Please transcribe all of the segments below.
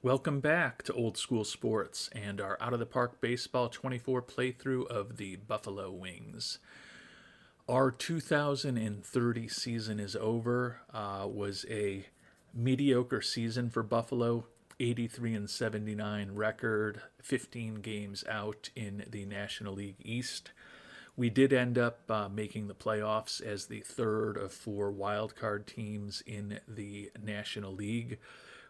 Welcome back to Old School Sports and our Out of the Park Baseball 24 playthrough of the Buffalo Wings. Our 2030 season is over. Was a mediocre season for Buffalo. 83 and 79 record, 15 games out in the National League East. We did end up making the playoffs as the third of four wildcard teams in the National League.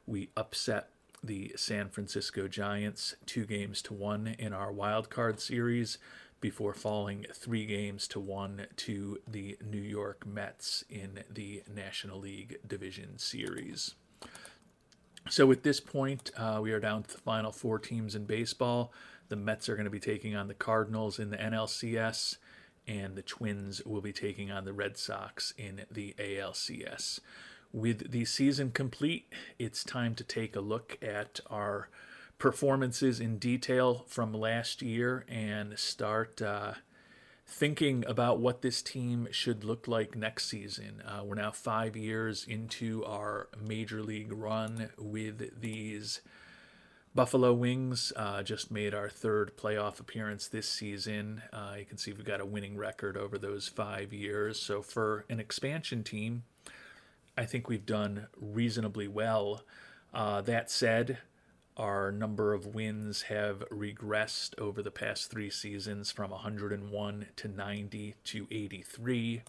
We upset the San Francisco Giants 2-1 in our wild card series before falling 3-1 to the New York Mets in the National League Division Series. So at this point, we are down to the final four teams in baseball. The Mets are going to be taking on the Cardinals in the NLCS, and the Twins will be taking on the Red Sox in the ALCS. With the season complete, it's time to take a look at our performances in detail from last year and start thinking about what this team should look like next season. We're now 5 years into our major league run with these Buffalo Wings. Just made our third playoff appearance this season. You can see we've got a winning record over those 5 years. So for an expansion team, I think we've done reasonably well. That said, our number of wins have regressed over the past 3 seasons from 101 to 90 to 83.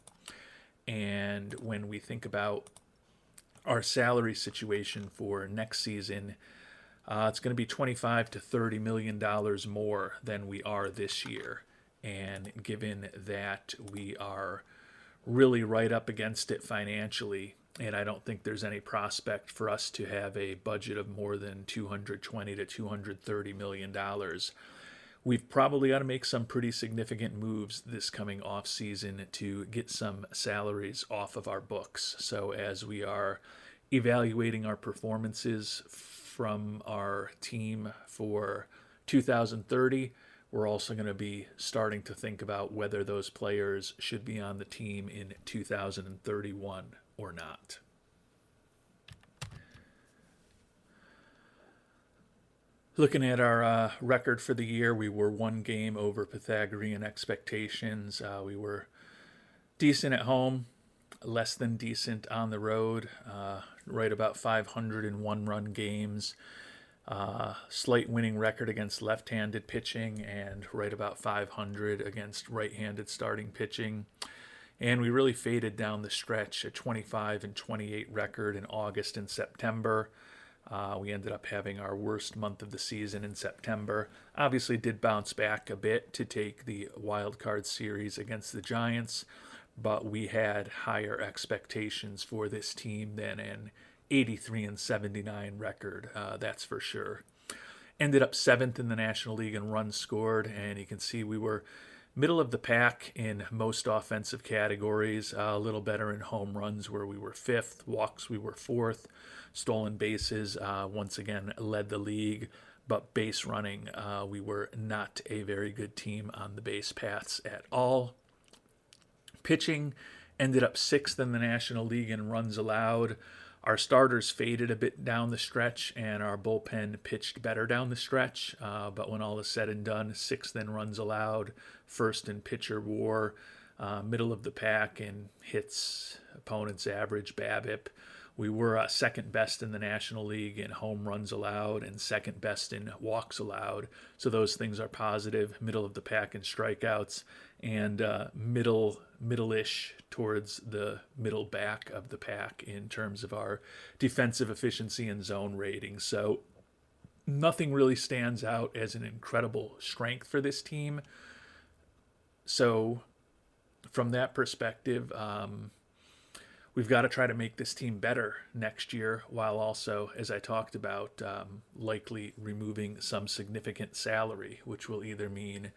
And when we think about our salary situation for next season, it's going to be $25 to $30 million more than we are this year. And given that we are really right up against it financially, and I don't think there's any prospect for us to have a budget of more than $220 to $230 million. We've probably got to make some pretty significant moves this coming off season to get some salaries off of our books. So as we are evaluating our performances from our team for 2030, we're also going to be starting to think about whether those players should be on the team in 2031 or not. Looking at our record for the year, we were 1 game over Pythagorean expectations. We were decent at home, less than decent on the road, right about 501 run games. Slight winning record against left-handed pitching and right about 500 against right-handed starting pitching. And we really faded down the stretch, a 25 and 28 record in August and September. We ended up having our worst month of the season in September. Obviously did bounce back a bit to take the wild card series against the Giants, but we had higher expectations for this team than an 83 and 79 record, that's for sure. Ended up 7th in the National League in runs scored, and you can see we were middle of the pack in most offensive categories, a little better in home runs where we were 5th, walks we were 4th, stolen bases once again led the league, but base running we were not a very good team on the base paths at all. Pitching ended up 6th in the National League in runs allowed. Our starters faded a bit down the stretch, and our bullpen pitched better down the stretch. But when all is said and done, 6th in runs allowed, 1st in pitcher WAR, middle of the pack in hits, opponents average, BABIP. We were 2nd best in the National League in home runs allowed and 2nd best in walks allowed. So those things are positive. Middle of the pack in strikeouts, and middle-ish towards the middle back of the pack in terms of our defensive efficiency and zone rating. So nothing really stands out as an incredible strength for this team. So from that perspective, we've got to try to make this team better next year, while also, as I talked about, likely removing some significant salary, which will either mean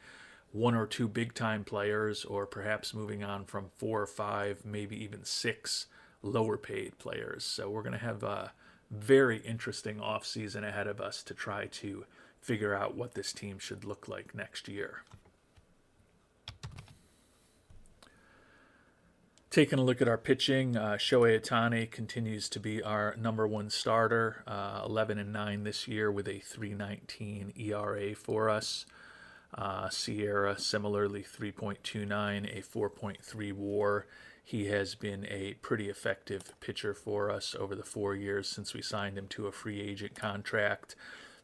1 or 2 big-time players, or perhaps moving on from 4 or 5, maybe even 6 lower-paid players. So we're going to have a very interesting offseason ahead of us to try to figure out what this team should look like next year. Taking a look at our pitching, Shohei Ohtani continues to be our number one starter, 11-9 this year with a 3.19 ERA for us. Sierra similarly 3.29, a 4.3 WAR. He has been a pretty effective pitcher for us over the 4 years since we signed him to a free agent contract.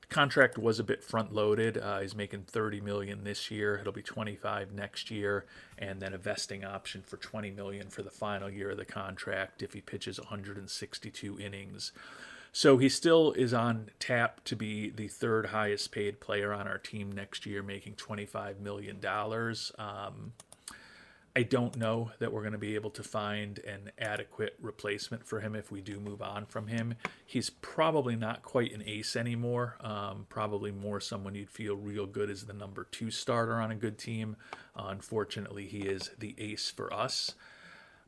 Contract was a bit front loaded. He's making $30 million this year. It'll be $25 next year, and then a vesting option for $20 million for the final year of the contract if he pitches 162 innings. So he still is on tap to be the third highest paid player on our team next year, making $25 million. I don't know that we're going to be able to find an adequate replacement for him if we do move on from him. He's probably not quite an ace anymore. Probably more someone you'd feel real good as the number 2 starter on a good team. Unfortunately, he is the ace for us.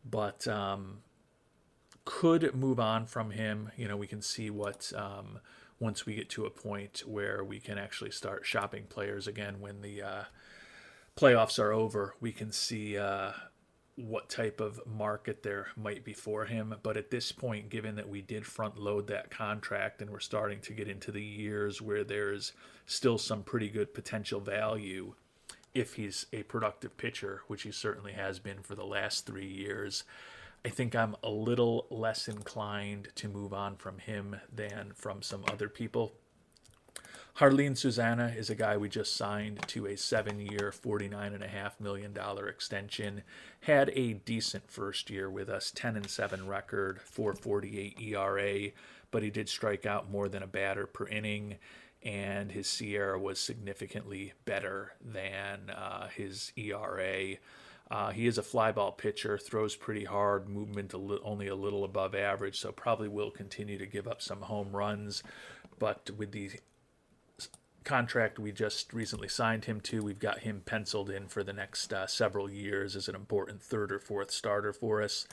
But could move on from him. You know, we can see what once we get to a point where we can actually start shopping players again when the playoffs are over, we can see what type of market there might be for him. But at this point, given that we did front load that contract and we're starting to get into the years where there's still some pretty good potential value if he's a productive pitcher, which he certainly has been for the last 3 years, I think I'm a little less inclined to move on from him than from some other people. Harleen Susanna is a guy we just signed to a 7-year, $49.5 million extension. Had a decent first year with us, 10-7 record, 4.48 ERA, but he did strike out more than a batter per inning, and his SIERA was significantly better than his ERA. He is a fly ball pitcher, throws pretty hard, movement only a little above average, so probably will continue to give up some home runs. But with the contract we just recently signed him to, we've got him penciled in for the next several years as an important third or fourth starter for us.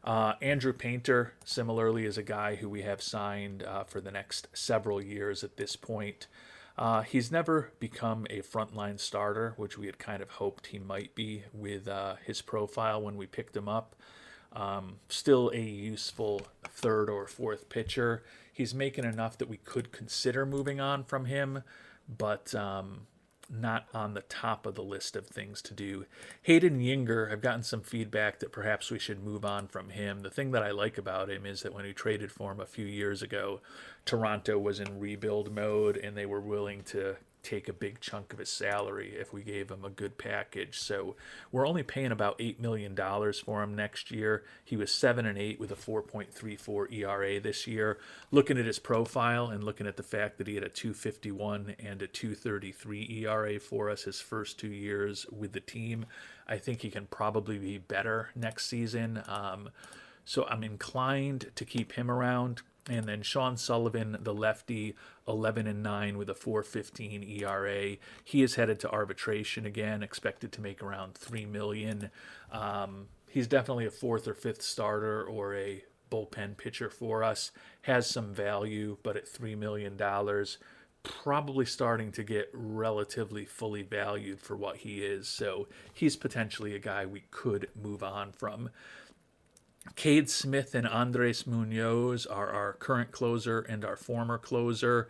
Andrew Painter, similarly, is a guy who we have signed for the next several years at this point. He's never become a frontline starter, which we had kind of hoped he might be with his profile when we picked him up. Still a useful third or fourth pitcher. He's making enough that we could consider moving on from him, but not on the top of the list of things to do. Hayden Yinger, I've gotten some feedback that perhaps we should move on from him. The thing that I like about him is that when we traded for him a few years ago, Toronto was in rebuild mode and they were willing to take a big chunk of his salary if we gave him a good package. So we're only paying about $8 million for him next year. He was 7-8 with a 4.34 ERA this year. Looking at his profile and looking at the fact that he had a 2.51 and a 2.33 ERA for us his first 2 years with the team, I think he can probably be better next season. So I'm inclined to keep him around. And then Sean Sullivan, the lefty, 11-9 with a 4.15 ERA. He is headed to arbitration again, expected to make around $3 million. He's definitely a fourth or fifth starter or a bullpen pitcher for us. Has some value, but at $3 million, probably starting to get relatively fully valued for what he is. So he's potentially a guy we could move on from. Cade Smith and Andres Munoz are our current closer and our former closer.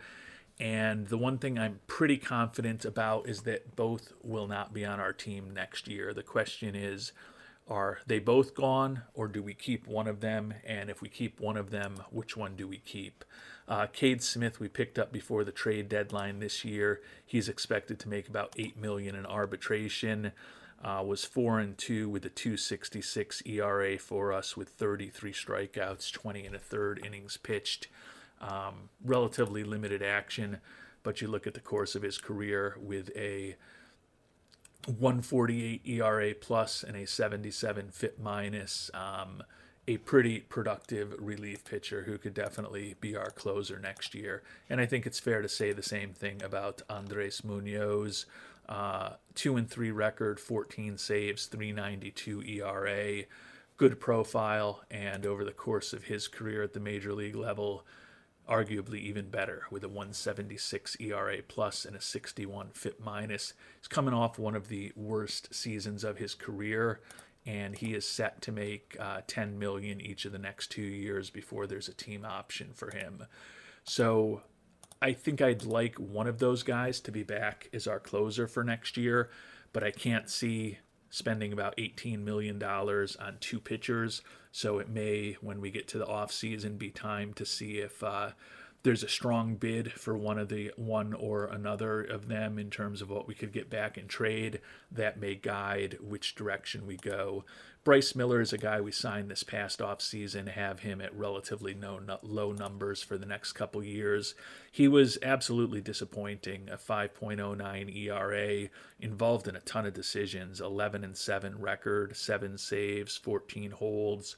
And the one thing I'm pretty confident about is that both will not be on our team next year. The question is, are they both gone or do we keep one of them? And if we keep one of them, which one do we keep? Cade Smith we picked up before the trade deadline this year. He's expected to make about $8 million in arbitration. Was 4-2 with a 2.66 ERA for us with 33 strikeouts, 20 and a third innings pitched. Relatively limited action, but you look at the course of his career with a 1.48 ERA plus and a 77 FIP minus. A pretty productive relief pitcher who could definitely be our closer next year. And I think it's fair to say the same thing about Andres Munoz. 2-3 record, 14 saves, 3.92 ERA, good profile, and over the course of his career at the major league level, arguably even better with a 1.76 ERA plus and a 61 FIP minus. He's coming off one of the worst seasons of his career, and he is set to make $10 million each of the next 2 years before there's a team option for him. So I think I'd like one of those guys to be back as our closer for next year, but I can't see spending about $18 million on two pitchers. So it may, when we get to the offseason, be time to see if there's a strong bid for one or another of them in terms of what we could get back in trade. That may guide which direction we go. Bryce Miller is a guy we signed this past offseason, have him at relatively low numbers for the next couple years. He was absolutely disappointing, a 5.09 ERA, involved in a ton of decisions, 11-7 record, 7 saves, 14 holds.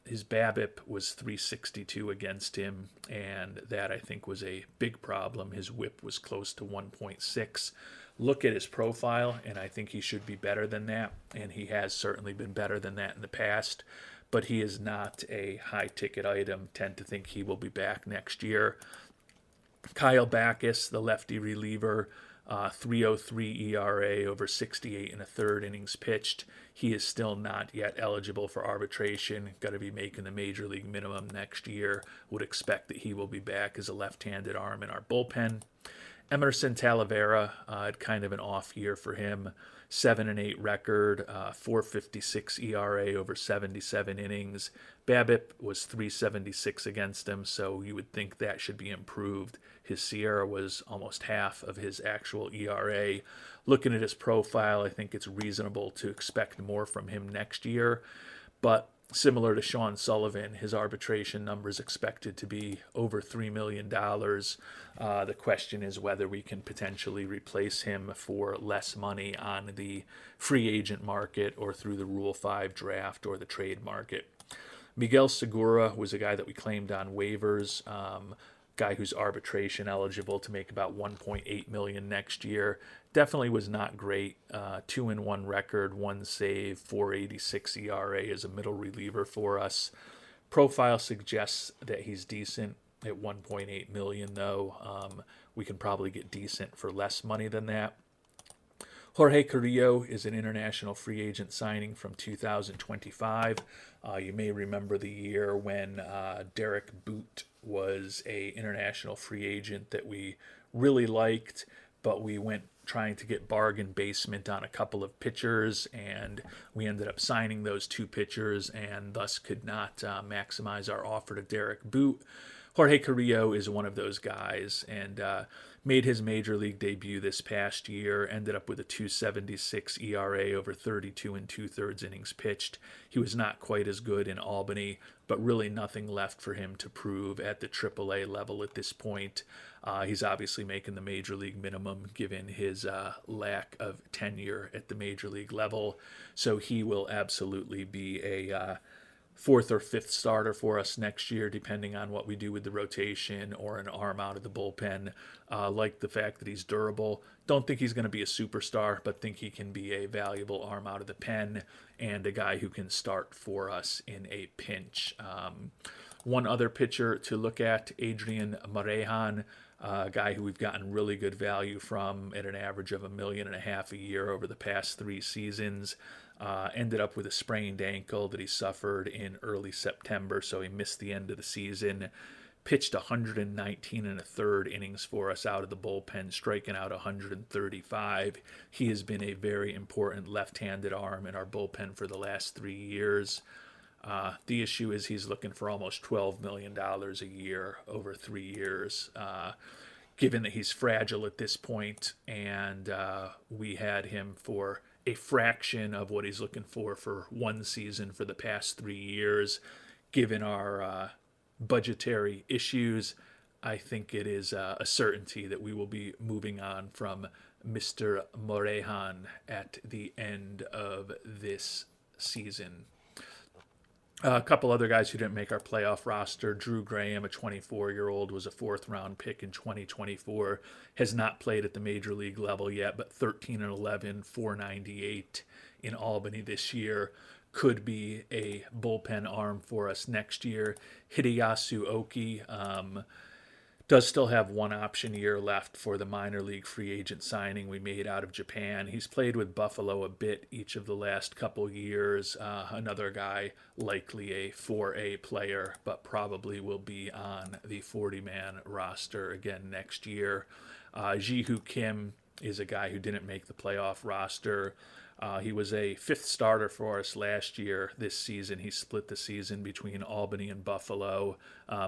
His BABIP was 362 against him, and that I think was a big problem. His WHIP was close to 1.6. Look at his profile, and I think he should be better than that, and he has certainly been better than that in the past, but he is not a high-ticket item. Tend to think he will be back next year. Kyle Backus, the lefty reliever, 3.03 ERA over 68 and a third innings pitched. He is still not yet eligible for arbitration. Got to be making the major league minimum next year. Would expect that he will be back as a left-handed arm in our bullpen. Emerson Talavera had kind of an off year for him. 7-8 record, 4.56 ERA over 77 innings. BABIP was 3.76 against him, so you would think that should be improved. His SIERA was almost half of his actual ERA. Looking at his profile, I think it's reasonable to expect more from him next year. But similar to Sean Sullivan, his arbitration number is expected to be over $3 million. The question is whether we can potentially replace him for less money on the free agent market or through the Rule 5 draft or the trade market. Miguel Segura was a guy that we claimed on waivers, guy who's arbitration eligible to make about $1.8 million next year. Definitely was not great. 2-1 record, 1 save, 4.86 ERA as a middle reliever for us. Profile suggests that he's decent at $1.8 million, though. We can probably get decent for less money than that. Jorge Carrillo is an international free agent signing from 2025. You may remember the year when Derek Boot was an international free agent that we really liked, but we went trying to get bargain basement on a couple of pitchers, and we ended up signing those 2 pitchers and thus could not maximize our offer to Derek Boot. Jorge Carrillo is one of those guys, and made his major league debut this past year, ended up with a 2.76 ERA over 32 2/3 innings pitched. He was not quite as good in Albany, but really nothing left for him to prove at the AAA level at this point. He's obviously making the major league minimum given his lack of tenure at the major league level, so he will absolutely be a 4th or 5th starter for us next year, depending on what we do with the rotation or an arm out of the bullpen. Like the fact that he's durable. Don't think he's going to be a superstar, but think he can be a valuable arm out of the pen and a guy who can start for us in a pinch. One other pitcher to look at, Adrian Morejon, a guy who we've gotten really good value from at an average of $1.5 million a year over the past 3 seasons. Ended up with a sprained ankle that he suffered in early September, so he missed the end of the season. Pitched 119 1/3 innings for us out of the bullpen, striking out 135. He has been a very important left-handed arm in our bullpen for the last 3 years. The issue is he's looking for almost $12 million a year over 3 years. Given that he's fragile at this point, and we had him for a fraction of what he's looking for 1 season for the past 3 years, given our budgetary issues, I think it is a certainty that we will be moving on from Mr. Morejon at the end of this season. A couple other guys who didn't make our playoff roster. Drew Graham, a 24-year-old, was a 4th-round pick in 2024. Has not played at the major league level yet, but 13-11, 498 in Albany this year. Could be a bullpen arm for us next year. Hideyasu Oki, Does still have one option year left for the minor league free agent signing we made out of Japan. He's played with Buffalo a bit each of the last couple years. Another guy, likely a 4A player, but probably will be on the 40-man roster again next year. Ji-Hoo Kim is a guy who didn't make the playoff roster. He was a fifth starter for us last year. This season, he split the season between Albany and Buffalo,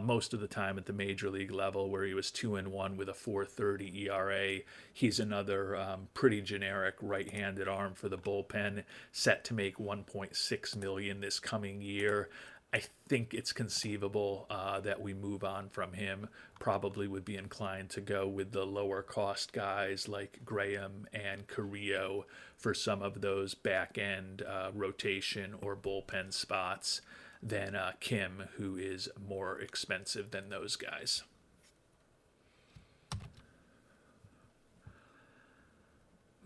most of the time at the major league level, where he was 2-1 with a 4.30 ERA. He's another pretty generic right-handed arm for the bullpen, set to make $1.6 million this coming year. I think it's conceivable that we move on from him. Probably would be inclined to go with the lower cost guys like Graham and Carrillo for some of those back end rotation or bullpen spots than Kim, who is more expensive than those guys.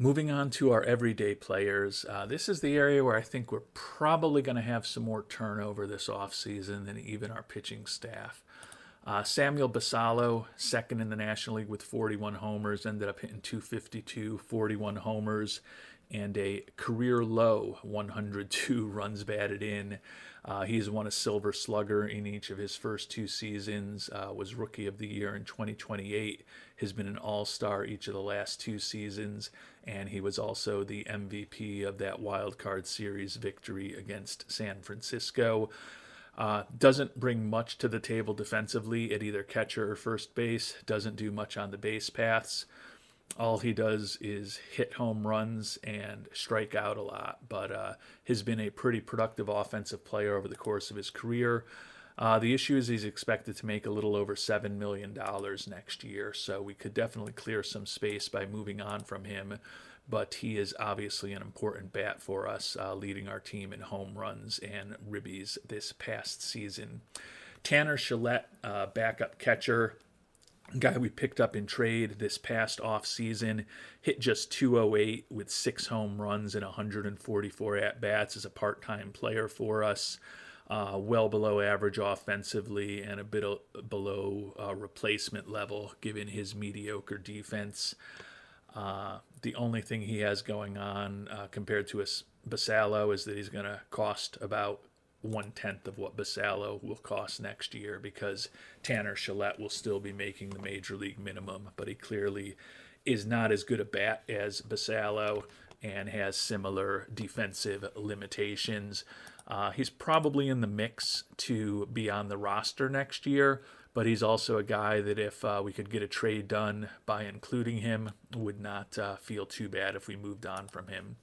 Moving on to our everyday players, this is the area where I think we're probably going to have some more turnover this offseason than even our pitching staff. Samuel Basallo, second in the National League with 41 homers, ended up hitting 252, 41 homers, and a career low 102 runs batted in. He's won a Silver Slugger in each of his first two seasons, was Rookie of the Year in 2028, has been an All-Star each of the last two seasons, and he was also the MVP of that Wild Card Series victory against San Francisco. Doesn't bring much to the table defensively at either catcher or first base, doesn't do much on the base paths. All he does is hit home runs and strike out a lot, but has been a pretty productive offensive player over the course of his career. The issue is he's expected to make a little over $7 million next year, so we could definitely clear some space by moving on from him, but he is obviously an important bat for us, leading our team in home runs and ribbies this past season. Tanner Shillette, backup catcher, guy we picked up in trade this past offseason, hit just 208 with 6 home runs and 144 at-bats as a part-time player for us. Well below average offensively and a bit below replacement level given his mediocre defense. The only thing he has going on compared to Basallo is that he's going to cost about 1/10 of what Basallo will cost next year, because Tanner Shillette will still be making the major league minimum, but he clearly is not as good a bat as Basallo and has similar defensive limitations. He's probably in the mix to be on the roster next year, but he's also a guy that if we could get a trade done by including him, would not feel too bad if we moved on from him.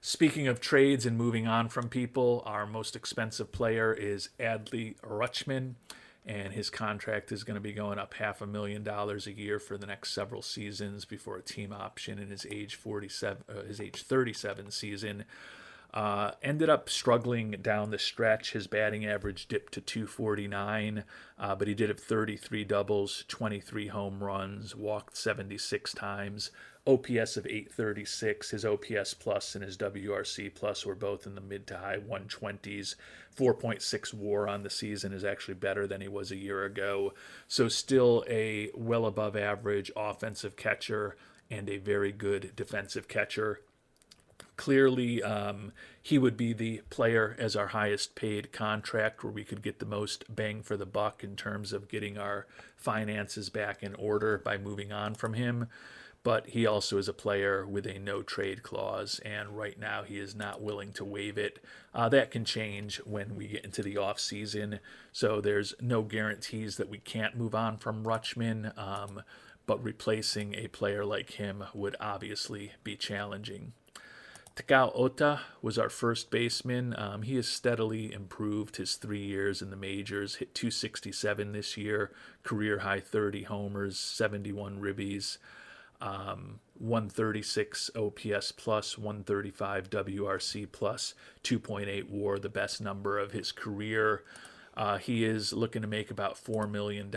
Speaking of trades and moving on from people, our most expensive player is Adley Rutschman, and his contract is going to be going up $500,000 a year for the next several seasons before a team option in his age 37 season. Ended up struggling down the stretch. His batting average dipped to 249, but he did have 33 doubles, 23 home runs, walked 76 times, OPS of 836. His OPS plus and his WRC plus were both in the mid to high 120s. 4.6 WAR on the season is actually better than he was a year ago. So still a well above average offensive catcher and a very good defensive catcher. Clearly, he would be the player as our highest paid contract, where we could get the most bang for the buck in terms of getting our finances back in order by moving on from him. But he also is a player with a no trade clause, and right now he is not willing to waive it. That can change when we get into the off season, so there's no guarantees that we can't move on from Rutschman, but replacing a player like him would obviously be challenging. Takao Ota was our first baseman. He has steadily improved his 3 years in the majors, hit 267 this year, career high 30 homers, 71 ribbies, 136 OPS plus, 135 WRC plus, 2.8 WAR, the best number of his career. He is looking to make about $4 million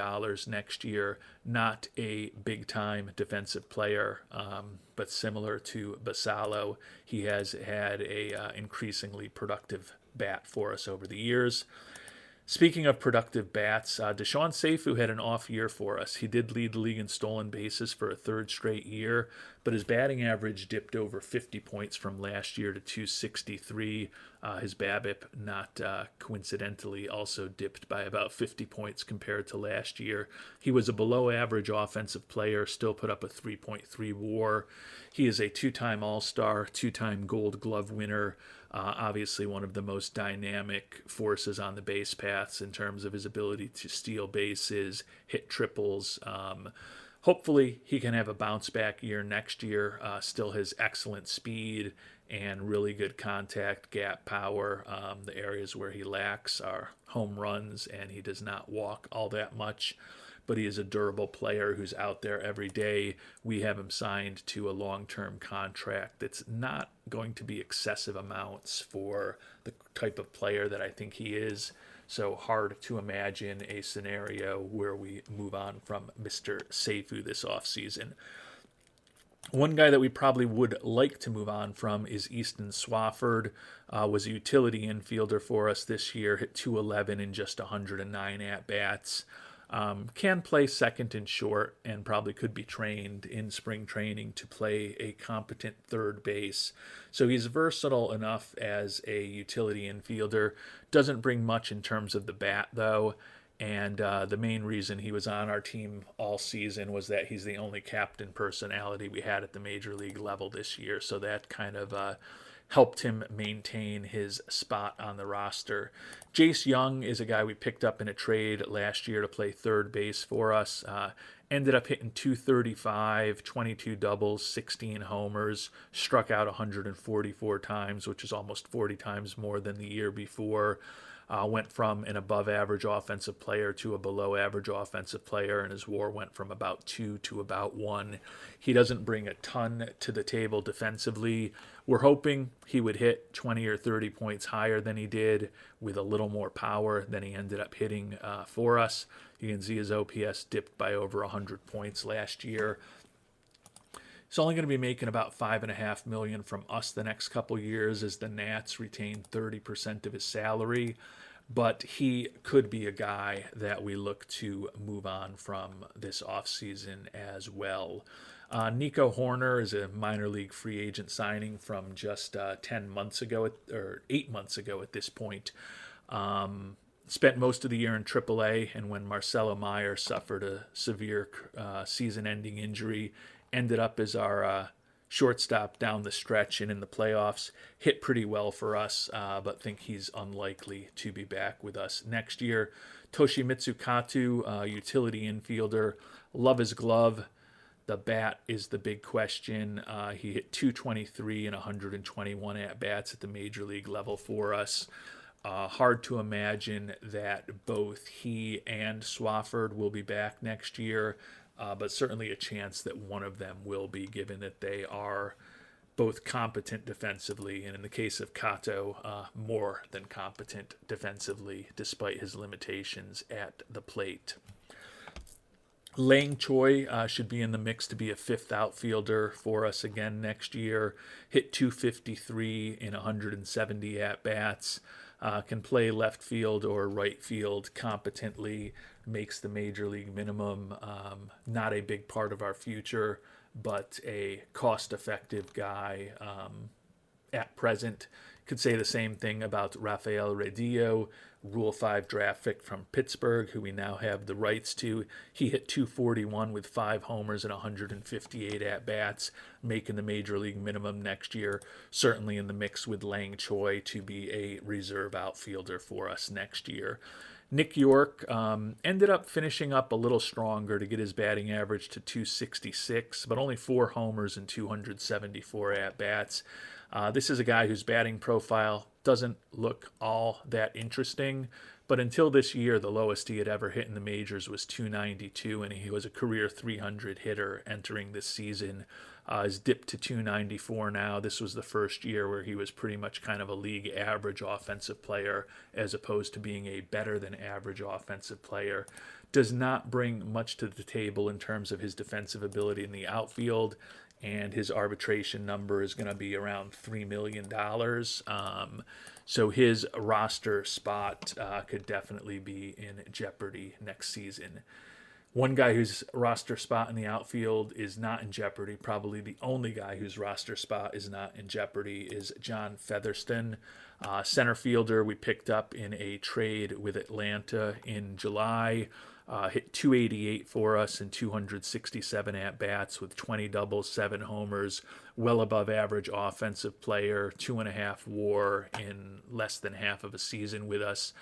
next year. Not a big-time defensive player, but similar to Basallo, he has had a increasingly productive bat for us over the years. Speaking of productive bats, Deshaun Seifu had an off year for us. He did lead the league in stolen bases for a third straight year, but his batting average dipped over 50 points from last year to 263. His BABIP, not coincidentally, also dipped by about 50 points compared to last year. He was a below average offensive player, still put up a 3.3 WAR. He is a two-time All-Star, two-time Gold Glove winner. Obviously, one of the most dynamic forces on the base paths in terms of his ability to steal bases, hit triples. Hopefully, he can have a bounce back year next year. Still has excellent speed and really good contact, gap power. The areas where he lacks are home runs, and he does not walk all that much. But he is a durable player who's out there every day. We have him signed to a long-term contract that's not going to be excessive amounts for the type of player that I think he is. So hard to imagine a scenario where we move on from Mr. Seifu this offseason. One guy that we probably would like to move on from is Easton Swafford. Was a utility infielder for us this year, hit 211 in just 109 at-bats. Can play second and short and probably could be trained in spring training to play a competent third base. So he's versatile enough as a utility infielder. Doesn't bring much in terms of the bat, though. And the main reason he was on our team all season was that he's the only captain personality we had at the major league level this year. So that kind of helped him maintain his spot on the roster. Jace Young is a guy we picked up in a trade last year to play third base for us. Ended up hitting 235, 22 doubles, 16 homers, struck out 144 times, which is almost 40 times more than the year before. Went from an above-average offensive player to a below-average offensive player, and his WAR went from about 2 to about 1. He doesn't bring a ton to the table defensively. We're hoping he would hit 20 or 30 points higher than he did with a little more power than he ended up hitting for us. You can see his OPS dipped by over 100 points last year. He's only going to be making about $5.5 million from us the next couple years as the Nats retain 30% of his salary. But he could be a guy that we look to move on from this offseason as well. Nico Horner is a minor league free agent signing from just 10 months ago, or 8 months ago at this point. Spent most of the year in AAA, and when Marcelo Meyer suffered a severe season-ending injury, ended up as our shortstop down the stretch and in the playoffs. Hit pretty well for us, but think he's unlikely to be back with us next year. Toshimitsu Kato, utility infielder. Love his glove. The bat is the big question. He hit 223 and 121 at-bats at the major league level for us. Hard to imagine that both he and Swafford will be back next year. But certainly a chance that one of them will be, given that they are both competent defensively, and in the case of Kato, more than competent defensively, despite his limitations at the plate. Lang Choi should be in the mix to be a fifth outfielder for us again next year. Hit 253 in 170 at-bats. Can play left field or right field competently, makes the major league minimum. Not a big part of our future, but a cost-effective guy at present. Could say the same thing about Rafael Redillo, Rule 5 draft pick from Pittsburgh, who we now have the rights to. He hit 241 with 5 homers and 158 at-bats, making the major league minimum next year. Certainly in the mix with Lang Choi to be a reserve outfielder for us next year. Nick York ended up finishing up a little stronger to get his batting average to 266, but only 4 homers and 274 at-bats. This is a guy whose batting profile doesn't look all that interesting, but until this year, the lowest he had ever hit in the majors was 292, and he was a career 300 hitter entering this season. He's dipped to 294 now. This was the first year where he was pretty much kind of a league average offensive player as opposed to being a better than average offensive player. Does not bring much to the table in terms of his defensive ability in the outfield, and his arbitration number is going to be around $3 million. So his roster spot could definitely be in jeopardy next season. One guy whose roster spot in the outfield is not in jeopardy, probably the only guy whose roster spot is not in jeopardy, is John Featherston, center fielder we picked up in a trade with Atlanta in July. Hit 288 for us in 267 at-bats with 20 doubles, 7 homers, well above average offensive player, 2.5 WAR in less than half of a season with us.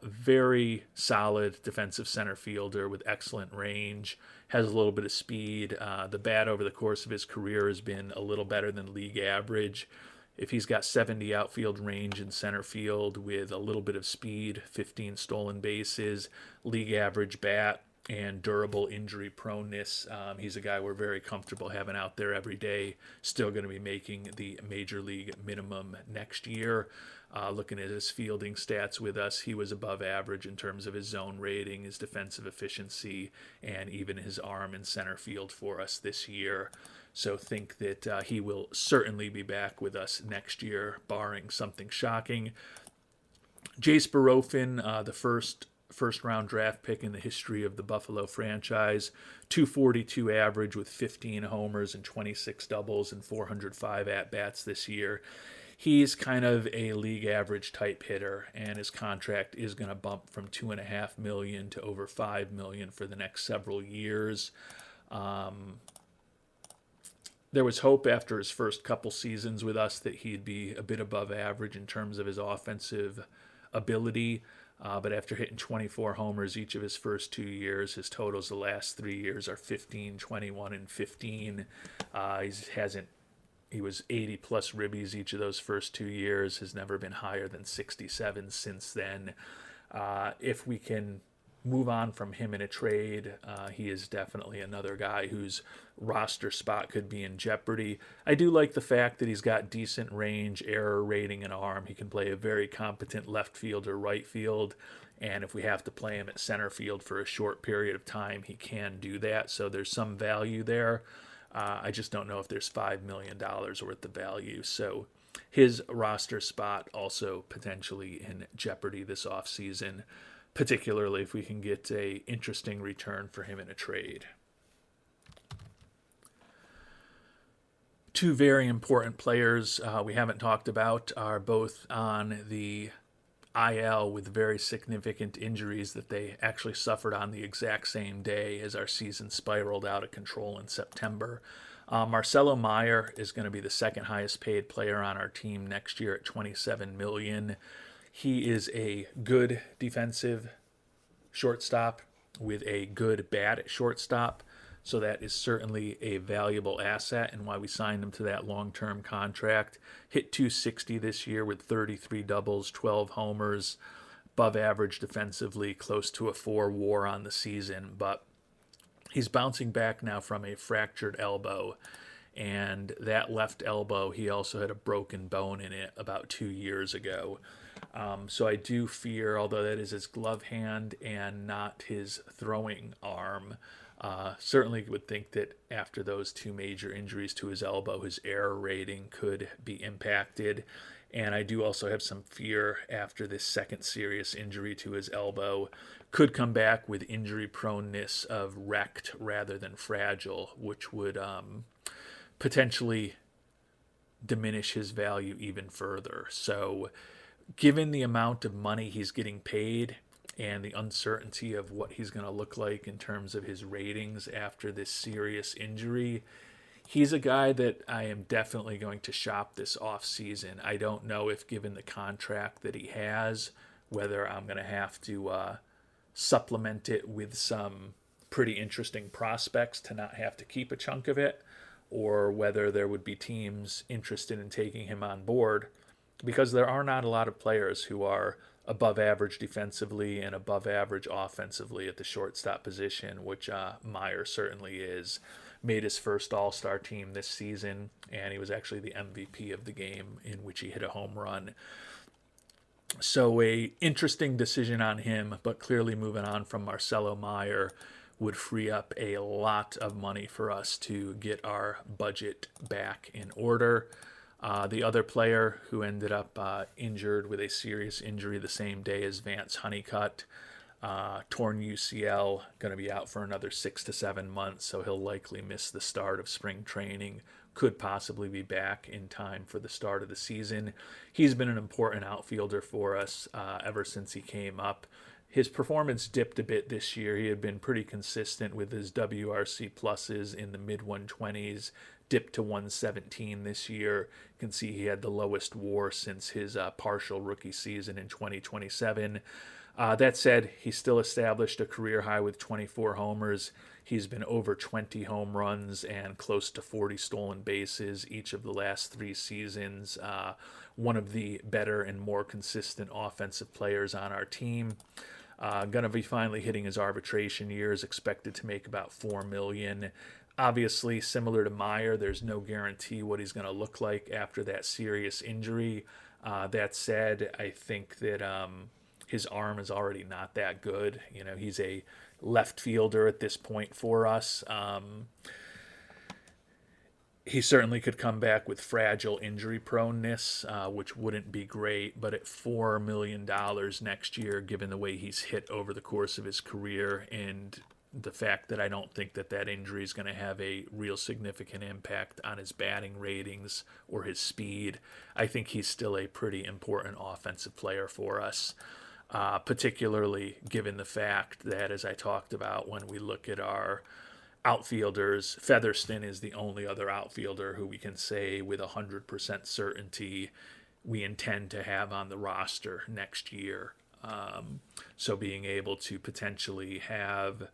Very solid defensive center fielder with excellent range, has a little bit of speed. The bat over the course of his career has been a little better than league average. If he's got 70 outfield range in center field with a little bit of speed, 15 stolen bases, league average bat, and durable injury proneness, he's a guy we're very comfortable having out there every day. Still going to be making the major league minimum next year. Looking at his fielding stats with us, he was above average in terms of his zone rating, his defensive efficiency, and even his arm in center field for us this year. So think that he will certainly be back with us next year, barring something shocking. Jace Barofin, the first round draft pick in the history of the Buffalo franchise, 242 average with 15 homers and 26 doubles and 405 at-bats this year. He's kind of a league average type hitter, and his contract is going to bump from $2.5 million to over $5 million for the next several years. There was hope after his first couple seasons with us that he'd be a bit above average in terms of his offensive ability. But after hitting 24 homers each of his first 2 years, his totals the last 3 years are 15, 21, and 15. He was 80 plus ribbies each of those first 2 years, has never been higher than 67 since then. If we can move on from him in a trade, he is definitely another guy whose roster spot could be in jeopardy. I do like the fact that he's got decent range, error rating, and arm. He can play a very competent left field or right field, and if we have to play him at center field for a short period of time, he can do that, so there's some value there. I just don't know if there's $5 million worth of value, so his roster spot also potentially in jeopardy this offseason, particularly if we can get a interesting return for him in a trade. Two very important players we haven't talked about are both on the IL with very significant injuries that they actually suffered on the exact same day as our season spiraled out of control in September. Marcelo Meyer is going to be the second highest paid player on our team next year at $27 million. He is a good defensive shortstop with a good bat at shortstop, so that is certainly a valuable asset and why we signed him to that long-term contract. Hit 260 this year with 33 doubles, 12 homers, above average defensively, close to a 4 WAR on the season, but he's bouncing back now from a fractured elbow, and that left elbow, he also had a broken bone in it about 2 years ago. So I do fear, although that is his glove hand and not his throwing arm, certainly would think that after those two major injuries to his elbow, his error rating could be impacted. And I do also have some fear after this second serious injury to his elbow, could come back with injury proneness of wrecked rather than fragile, which would potentially diminish his value even further. So given the amount of money he's getting paid and the uncertainty of what he's going to look like in terms of his ratings after this serious injury, he's a guy that I am definitely going to shop this offseason. I don't know if, given the contract that he has, whether I'm going to have to supplement it with some pretty interesting prospects to not have to keep a chunk of it, or whether there would be teams interested in taking him on board, because there are not a lot of players who are above average defensively and above average offensively at the shortstop position, which Meyer certainly is. Made his first All-Star team this season, and he was actually the MVP of the game in which he hit a home run. So a interesting decision on him, but clearly moving on from Marcelo Meyer, would free up a lot of money for us to get our budget back in order. The other player who ended up injured with a serious injury the same day as Vance Honeycutt, torn UCL, going to be out for another 6 to 7 months, so he'll likely miss the start of spring training. Could possibly be back in time for the start of the season. He's been an important outfielder for us ever since he came up. His performance dipped a bit this year. He had been pretty consistent with his WRC pluses in the mid 120s, dipped to 117 this year. You can see he had the lowest WAR since his partial rookie season in 2027. That said, he still established a career high with 24 homers. He's been over 20 home runs and close to 40 stolen bases each of the last 3 seasons. One of the better and more consistent offensive players on our team. Going to be finally hitting his arbitration years, expected to make about $4 million. Obviously, similar to Meyer, there's no guarantee what he's going to look like after that serious injury. That said, I think that his arm is already not that good. You know, he's a left fielder at this point for us. He certainly could come back with fragile injury proneness, which wouldn't be great. But at $4 million next year, given the way he's hit over the course of his career and the fact that I don't think that that injury is going to have a real significant impact on his batting ratings or his speed, I think he's still a pretty important offensive player for us. Particularly given the fact that, as I talked about, when we look at our outfielders, Featherston is the only other outfielder who we can say with 100% certainty we intend to have on the roster next year. So being able to potentially have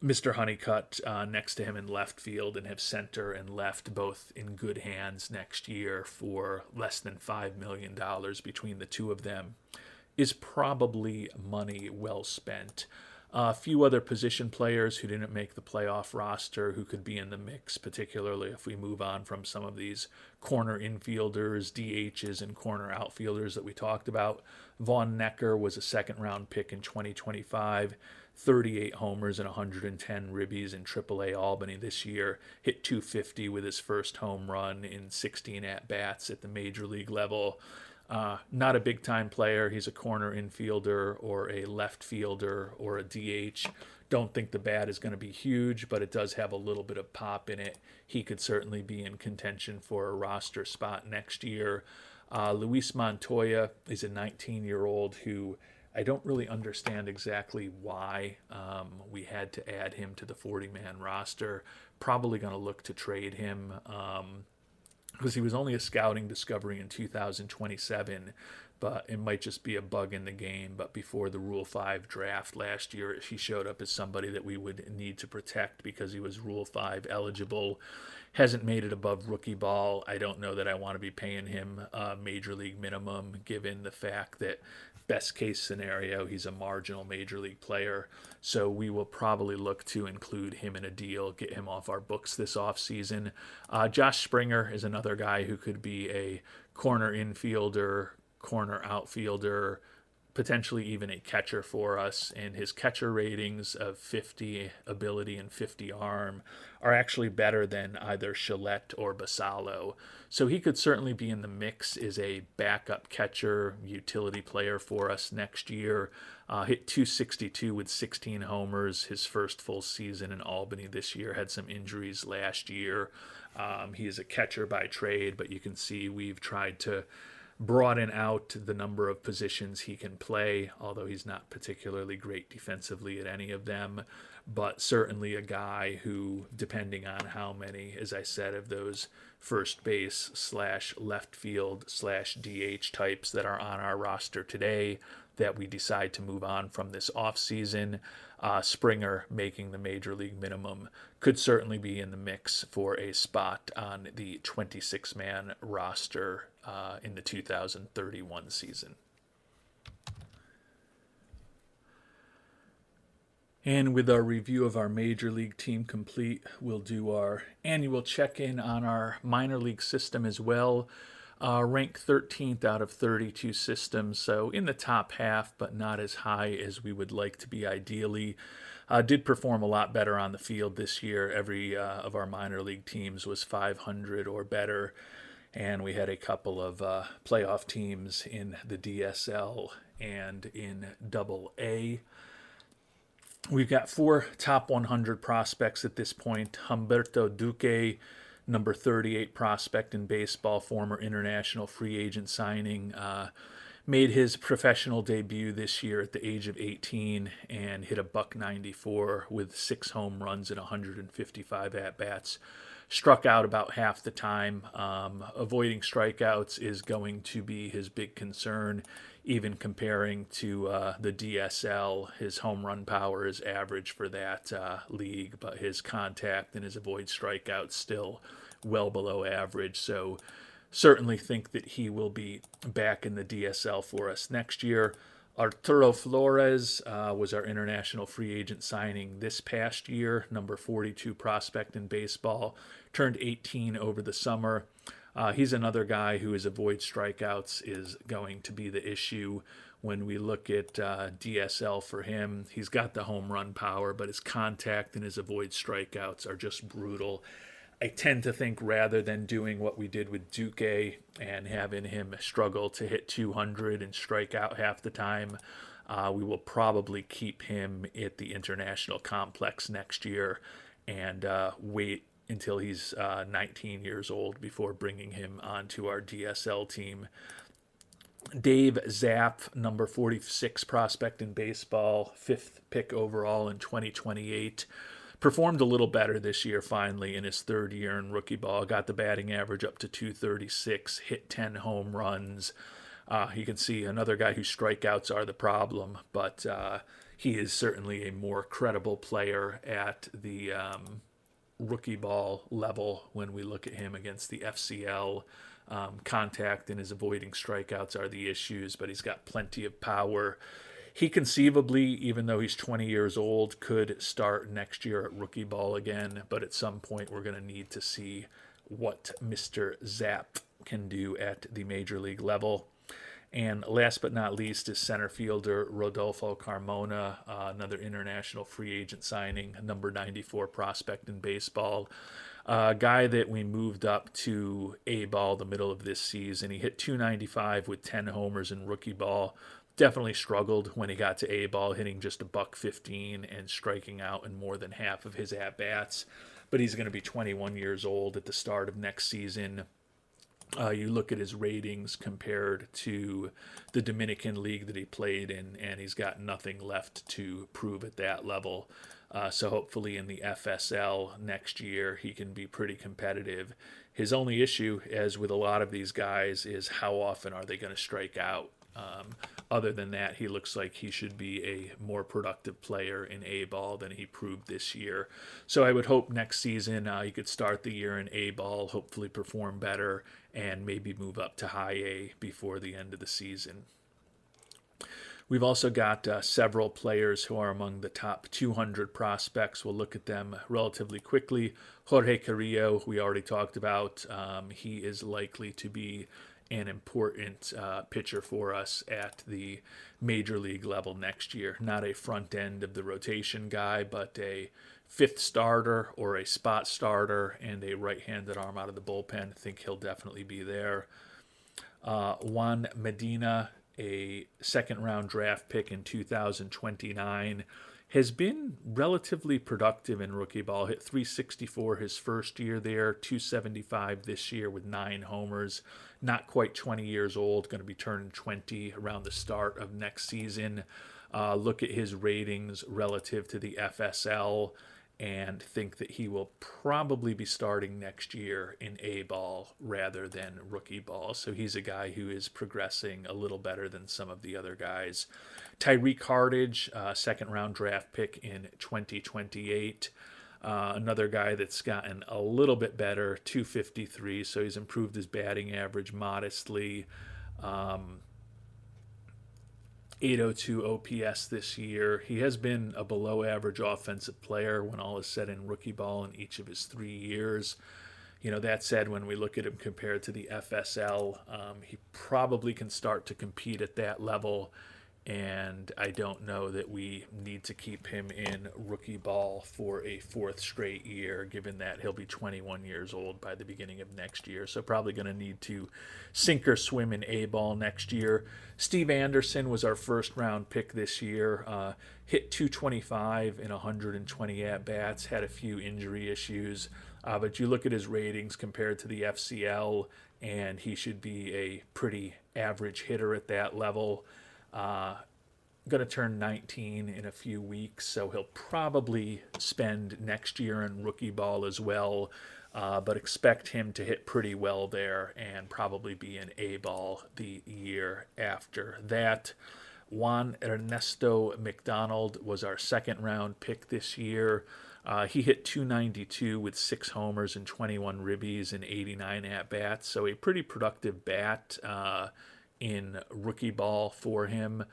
Mr. Honeycutt next to him in left field and have center and left both in good hands next year for less than $5 million between the two of them is probably money well spent. A few other position players who didn't make the playoff roster who could be in the mix, particularly if we move on from some of these corner infielders, DHs, and corner outfielders that we talked about. Vaughn Necker was a second-round pick in 2025, 38 homers and 110 ribbies in AAA Albany this year, hit .250 with his first home run in 16 at-bats at the major league level. Not a big-time player. He's a corner infielder or a left fielder or a DH. Don't think the bat is going to be huge, but it does have a little bit of pop in it. He could certainly be in contention for a roster spot next year. Luis Montoya is a 19-year-old who I don't really understand exactly why we had to add him to the 40-man roster. Probably going to look to trade him because he was only a scouting discovery in 2027, but it might just be a bug in the game. But before the Rule 5 draft last year, he showed up as somebody that we would need to protect because he was Rule 5 eligible. Hasn't made it above rookie ball. I don't know that I want to be paying him a major league minimum, given the fact that best case scenario, he's a marginal major league player. So we will probably look to include him in a deal, get him off our books this offseason. Josh Springer is another guy who could be a corner infielder, corner outfielder, potentially even a catcher for us, and his catcher ratings of 50 ability and 50 arm are actually better than either Shillette or Basalo. So he could certainly be in the mix as a backup catcher, utility player for us next year. Hit .262 with 16 homers, his first full season in Albany this year. Had some injuries last year. He is a catcher by trade, but you can see we've tried to broaden out the number of positions he can play, although he's not particularly great defensively at any of them, but certainly a guy who, depending on how many, as I said, of those first base / left field / DH types that are on our roster today that we decide to move on from this offseason, Springer making the major league minimum could certainly be in the mix for a spot on the 26-man roster in the 2031 season. And with our review of our major league team complete, we'll do our annual check-in on our minor league system as well. Ranked 13th out of 32 systems, so in the top half, but not as high as we would like to be ideally. Did perform a lot better on the field this year. Every of our minor league teams was 500 or better, and we had a couple of playoff teams in the DSL and in Double A. We've got 4 top 100 prospects at this point. Humberto Duque, number 38 prospect in baseball, former international free agent signing, made his professional debut this year at the age of 18 and hit a .194 with 6 home runs and 155 at-bats. Struck out about half the time. Avoiding strikeouts is going to be his big concern, even comparing to the DSL. His home run power is average for that league, but his contact and his avoid strikeouts still well below average. So certainly think that he will be back in the DSL for us next year. Arturo Flores was our international free agent signing this past year, number 42 prospect in baseball, turned 18 over the summer. He's another guy who his avoid strikeouts is going to be the issue when we look at DSL for him. He's got the home run power, but his contact and his avoid strikeouts are just brutal. I tend to think rather than doing what we did with Duque and having him struggle to hit 200 and strike out half the time, we will probably keep him at the international complex next year and wait until he's 19 years old before bringing him onto our DSL team. Dave Zapp, number 46 prospect in baseball, 5th pick overall in 2028. Performed a little better this year finally in his 3rd year in rookie ball. Got the batting average up to 236, hit 10 home runs. You can see another guy whose strikeouts are the problem, but he is certainly a more credible player at the rookie ball level when we look at him against the FCL. Contact and his avoiding strikeouts are the issues, but he's got plenty of power. He conceivably, even though he's 20 years old, could start next year at rookie ball again, but at some point we're going to need to see what Mr. Zapp can do at the major league level. And last but not least is center fielder Rodolfo Carmona, another international free agent signing, number 94 prospect in baseball. Guy that we moved up to A-ball the middle of this season. He hit .295 with 10 homers in rookie ball. Definitely struggled when he got to A-ball, hitting just a .115 and striking out in more than half of his at-bats. But he's going to be 21 years old at the start of next season. You look at his ratings compared to the Dominican League that he played in, and he's got nothing left to prove at that level. So hopefully in the FSL next year, he can be pretty competitive. His only issue, as with a lot of these guys, is how often are they going to strike out? Other than that, he looks like he should be a more productive player in A-ball than he proved this year. So I would hope next season he could start the year in A-ball, hopefully perform better, and maybe move up to high A before the end of the season. We've also got several players who are among the top 200 prospects. We'll look at them relatively quickly. Jorge Carrillo, we already talked about. He is likely to be an important pitcher for us at the major league level next year. Not a front end of the rotation guy, but a 5th starter or a spot starter and a right-handed arm out of the bullpen. I think he'll definitely be there. Juan Medina, a 2nd-round draft pick in 2029, has been relatively productive in rookie ball. Hit .364 his first year there, .275 this year with 9 homers. Not quite 20 years old, going to be turning 20 around the start of next season. Look at his ratings relative to the FSL and think that he will probably be starting next year in A-ball rather than rookie ball. So he's a guy who is progressing a little better than some of the other guys. Tyreek Hardage, 2nd-round draft pick in 2028. Another guy that's gotten a little bit better, .253, so he's improved his batting average modestly. 802 OPS this year. He has been a below-average offensive player when all is said in rookie ball in each of his 3 years. That said, when we look at him compared to the FSL, he probably can start to compete at that level. And I don't know that we need to keep him in rookie ball for a fourth straight year, given that he'll be 21 years old by the beginning of next year. So probably going to need to sink or swim in A ball next year. Steve Anderson was our first round pick this year. Hit 225 in 120 at bats, had a few injury issues. But you look at his ratings compared to the FCL, and he should be a pretty average hitter at that level. Going to turn 19 in a few weeks, so he'll probably spend next year in rookie ball as well. But expect him to hit pretty well there and probably be in A ball the year after that. Juan Ernesto McDonald was our second round pick this year. He hit 292 with 6 homers and 21 ribbies and 89 at-bats, so a pretty productive bat in rookie ball for him.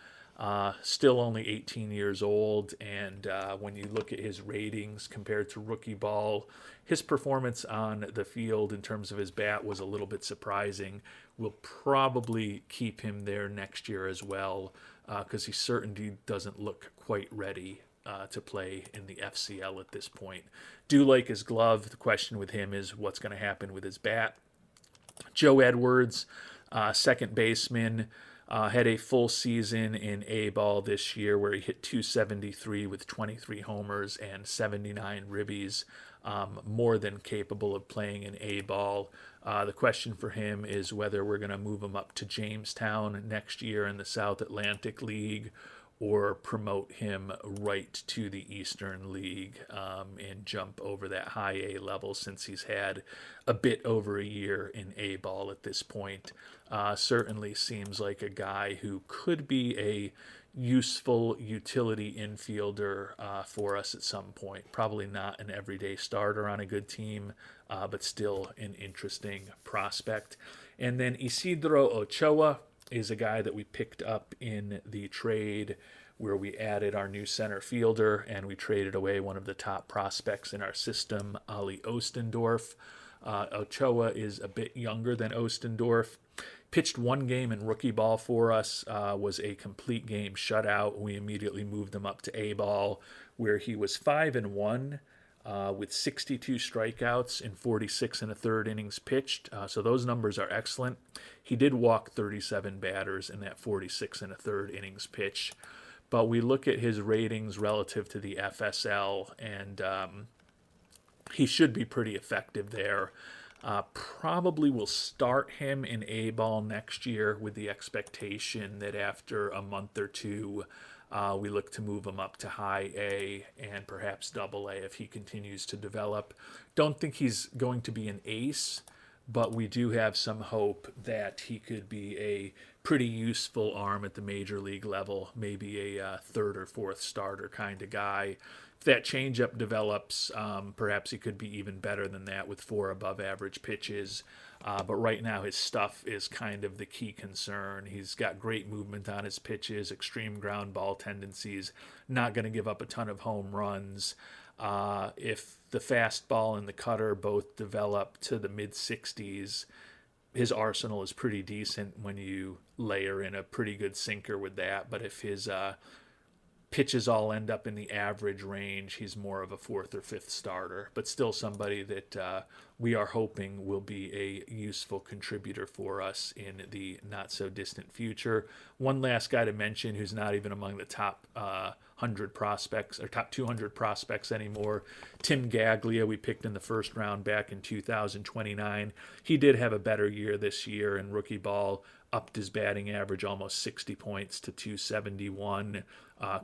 Still only 18 years old, and when you look at his ratings compared to rookie ball, his performance on the field in terms of his bat was a little bit surprising. We'll probably keep him there next year as well, because he certainly doesn't look quite ready to play in the FCL at this point. Do like his glove. The question with him is what's going to happen with his bat. Joe Edwards, second baseman, had a full season in A-ball this year where he hit 273 with 23 homers and 79 ribbies, more than capable of playing in A-ball. The question for him is whether we're going to move him up to Jamestown next year in the South Atlantic League or promote him right to the Eastern League and jump over that high A level since he's had a bit over a year in A-ball at this point. Certainly seems like a guy who could be a useful utility infielder for us at some point. Probably not an everyday starter on a good team, but still an interesting prospect. And then Isidro Ochoa is a guy that we picked up in the trade where we added our new center fielder and we traded away one of the top prospects in our system, Ali Ostendorf. Ochoa is a bit younger than Ostendorf. Pitched one game in rookie ball for us, was a complete game shutout. We immediately moved him up to A-ball, where he was 5-1 with 62 strikeouts in 46 and a third innings pitched. So those numbers are excellent. He did walk 37 batters in that 46 and a third innings pitch. But we look at his ratings relative to the FSL, and he should be pretty effective there. Probably will start him in A-ball next year with the expectation that after a month or two, we look to move him up to high A and perhaps double A if he continues to develop. Don't think he's going to be an ace, but we do have some hope that he could be a pretty useful arm at the major league level, maybe a third or fourth starter kind of guy. If that changeup develops, perhaps he could be even better than that with 4 above average pitches. But right now his stuff is kind of the key concern. He's got great movement on his pitches, extreme ground ball tendencies, not going to give up a ton of home runs. If the fastball and the cutter both develop to the mid-60s, his arsenal is pretty decent when you layer in a pretty good sinker with that. But if his pitches all end up in the average range, he's more of a fourth or fifth starter, but still somebody that we are hoping will be a useful contributor for us in the not so distant future. One last guy to mention who's not even among the top 100 prospects or top 200 prospects anymore, Tim Gaglia. We picked in the first round back in 2029. He did have a better year this year in rookie ball, upped his batting average almost 60 points to 271,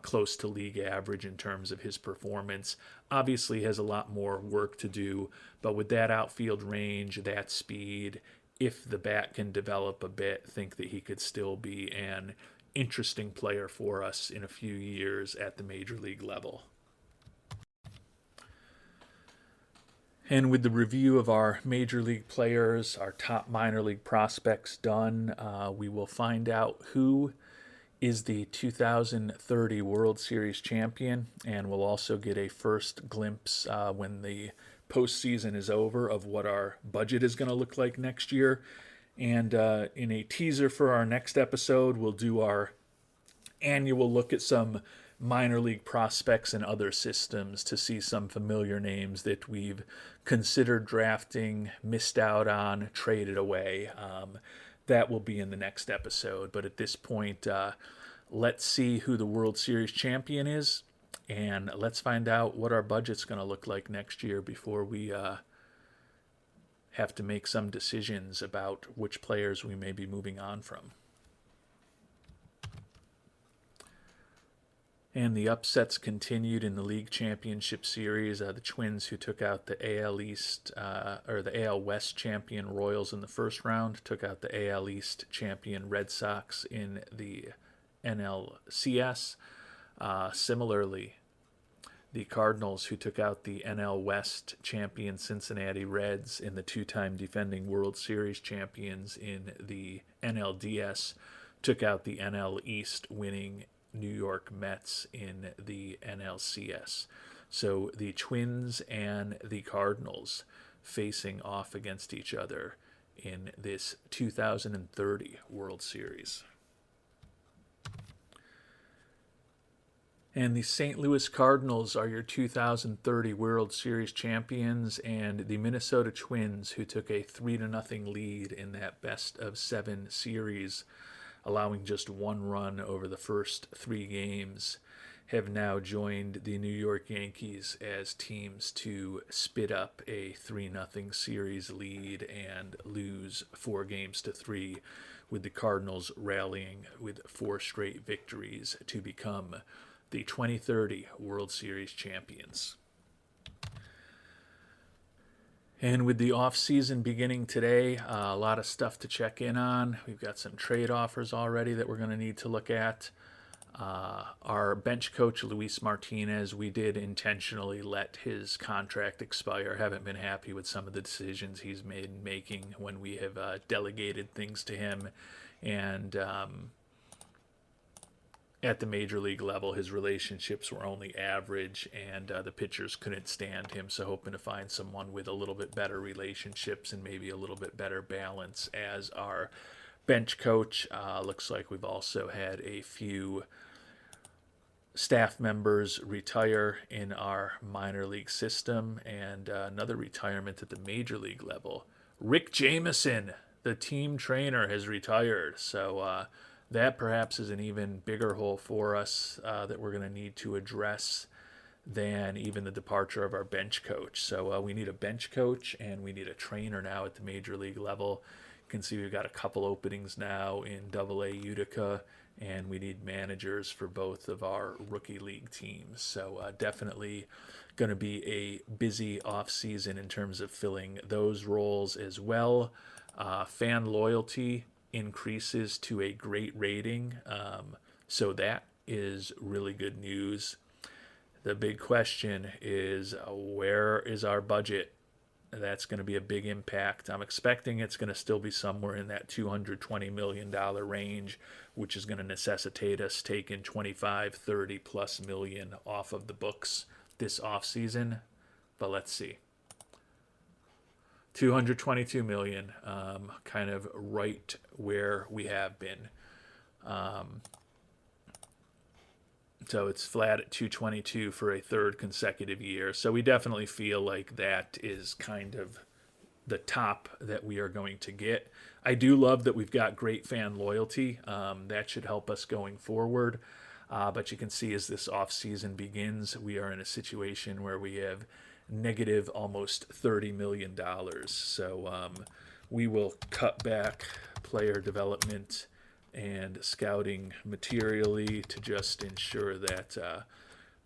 close to league average in terms of his performance. Obviously has a lot more work to do, but with that outfield range, that speed, if the bat can develop a bit, think that he could still be an interesting player for us in a few years at the major league level. And with the review of our major league players, our top minor league prospects done, we will find out who is the 2030 World Series champion, and we'll also get a first glimpse when the postseason is over of what our budget is going to look like next year. And in a teaser for our next episode, we'll do our annual look at some minor league prospects and other systems to see some familiar names that we've considered drafting, missed out on, traded away. That will be in the next episode. But at this point, let's see who the World Series champion is, and let's find out what our budget's going to look like next year before we have to make some decisions about which players we may be moving on from. And the upsets continued in the League Championship Series. The Twins, who took out the AL East or the AL West champion Royals in the first round, took out the AL East champion Red Sox in the NLCS. Similarly, the Cardinals, who took out the NL West champion Cincinnati Reds in the two-time defending World Series champions in the NLDS, took out the NL East winning New York Mets in the NLCS. So the Twins and the Cardinals facing off against each other in this 2030 World Series. And the St. Louis Cardinals are your 2030 World Series champions, and the Minnesota Twins, who took a 3-0 lead in that best-of-7 series, allowing just one run over the first 3 games, have now joined the New York Yankees as teams to spit up a 3-0 series lead and lose 4-3, with the Cardinals rallying with 4 straight victories to become the 2030 World Series champions. And with the offseason beginning today, a lot of stuff to check in on. We've got some trade offers already that we're going to need to look at. Our bench coach, Luis Martinez, we did intentionally let his contract expire. Haven't been happy with some of the decisions he's making when we have delegated things to him. And at the major league level, his relationships were only average, and the pitchers couldn't stand him. So hoping to find someone with a little bit better relationships and maybe a little bit better balance as our bench coach. Looks like we've also had a few staff members retire in our minor league system, and another retirement at the major league level. Rick Jameson, the team trainer, has retired. So that perhaps is an even bigger hole for us that we're going to need to address than even the departure of our bench coach. So we need a bench coach and we need a trainer now at the major league level. You can see we've got a couple openings now in AA Utica, and we need managers for both of our rookie league teams. So definitely going to be a busy offseason in terms of filling those roles as well. Fan loyalty increases to a great rating. So that is really good news. The big question is, where is our budget? That's going to be a big impact. I'm expecting it's going to still be somewhere in that $220 million range, which is going to necessitate us taking 25, 30 plus million off of the books this offseason. But let's see. 222 million, kind of right where we have been. So it's flat at 222 for a third consecutive year. So we definitely feel like that is kind of the top that we are going to get. I do love that we've got great fan loyalty. That should help us going forward. But you can see as this offseason begins, we are in a situation where we have negative almost $30 million. So we will cut back player development and scouting materially to just ensure that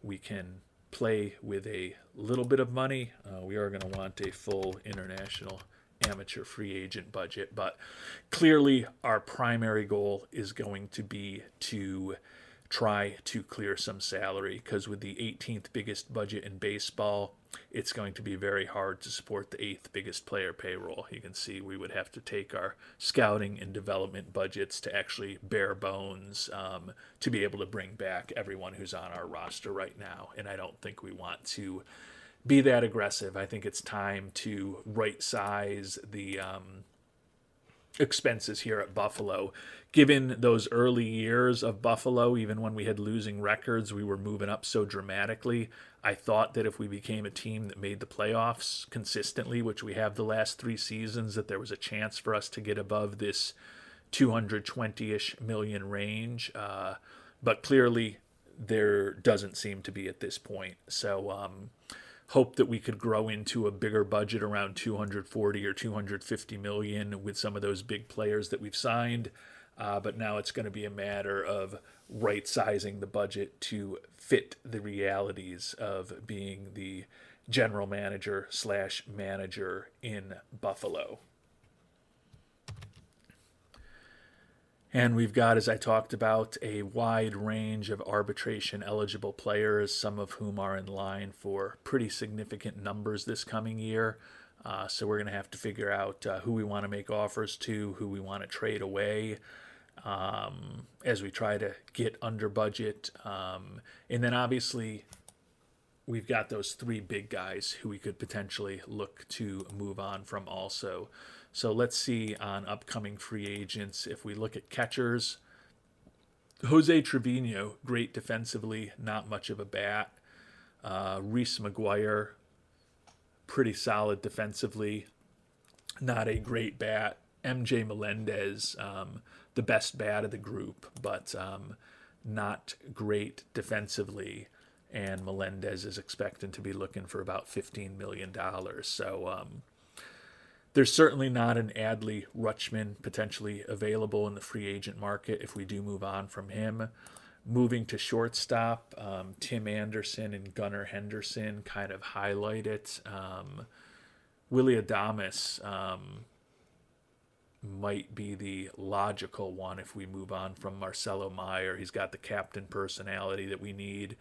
we can play with a little bit of money. We are going to want a full international amateur free agent budget, but clearly our primary goal is going to be to try to clear some salary, because with the 18th biggest budget in baseball, it's going to be very hard to support the 8th biggest player payroll. You can see we would have to take our scouting and development budgets to actually bare bones to be able to bring back everyone who's on our roster right now. And I don't think we want to be that aggressive. I think it's time to right size the expenses here at Buffalo. Given those early years of Buffalo, even when we had losing records, we were moving up so dramatically. I thought that if we became a team that made the playoffs consistently, which we have the last 3 seasons, that there was a chance for us to get above this 220-ish million range. But clearly, there doesn't seem to be at this point. So, hope that we could grow into a bigger budget around 240 or 250 million with some of those big players that we've signed. But now it's going to be a matter of right sizing the budget to fit the realities of being the general manager slash manager in Buffalo. And we've got, as I talked about, a wide range of arbitration eligible players, some of whom are in line for pretty significant numbers this coming year. So we're going to have to figure out who we want to make offers to, who we want to trade away, as we try to get under budget. And then obviously we've got those 3 big guys who we could potentially look to move on from also. So let's see on upcoming free agents. If we look at catchers, Jose Trevino, great defensively, not much of a bat. Reese McGuire, pretty solid defensively, not a great bat. MJ Melendez, the best bat of the group, but not great defensively. And Melendez is expecting to be looking for about $15 million. So there's certainly not an Adley Rutschman potentially available in the free agent market if we do move on from him. Moving to shortstop, Tim Anderson and Gunnar Henderson kind of highlight it. Willie Adames might be the logical one if we move on from Marcelo Meyer. He's got the captain personality that we need.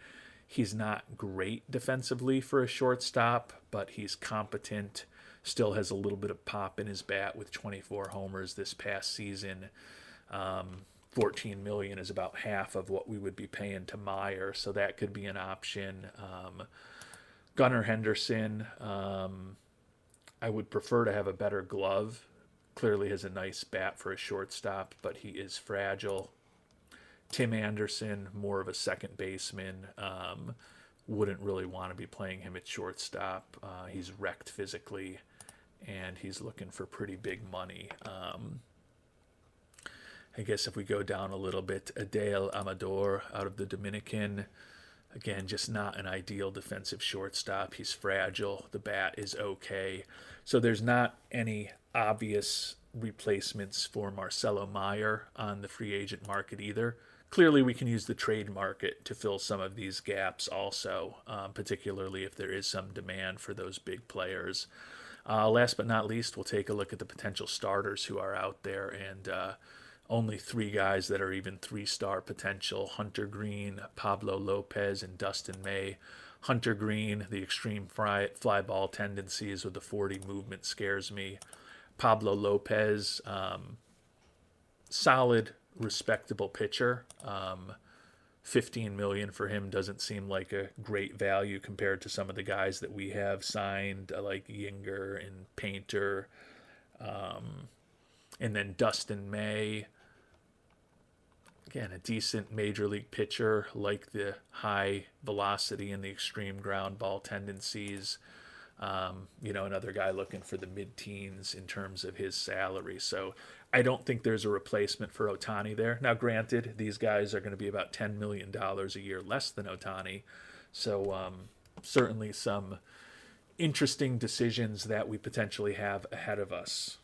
He's not great defensively for a shortstop, but he's competent. Still has a little bit of pop in his bat with 24 homers this past season. 14 million is about half of what we would be paying to Meyer, so that could be an option. Gunnar Henderson, I would prefer to have a better glove. Clearly has a nice bat for a shortstop, but he is fragile. Tim Anderson, more of a second baseman. Wouldn't really want to be playing him at shortstop. He's wrecked physically, and he's looking for pretty big money. I guess if we go down a little bit, Adael Amador out of the Dominican, again, just not an ideal defensive shortstop. He's fragile. The bat is okay. So there's not any obvious replacements for Marcelo Meyer on the free agent market either. Clearly, we can use the trade market to fill some of these gaps also, particularly if there is some demand for those big players. Last but not least, we'll take a look at the potential starters who are out there, and only 3 guys that are even 3-star potential: Hunter Green, Pablo Lopez, and Dustin May. Hunter Green, the extreme fly ball tendencies with the 40 movement scares me. Pablo Lopez, solid, respectable pitcher. 15 million for him doesn't seem like a great value compared to some of the guys that we have signed, like Yinger and Painter. And then Dustin May, again, a decent major league pitcher, like the high velocity and the extreme ground ball tendencies. Another guy looking for the mid-teens in terms of his salary. So I don't think there's a replacement for Ohtani there. Now, granted, these guys are going to be about $10 million a year less than Ohtani. So certainly some interesting decisions that we potentially have ahead of us.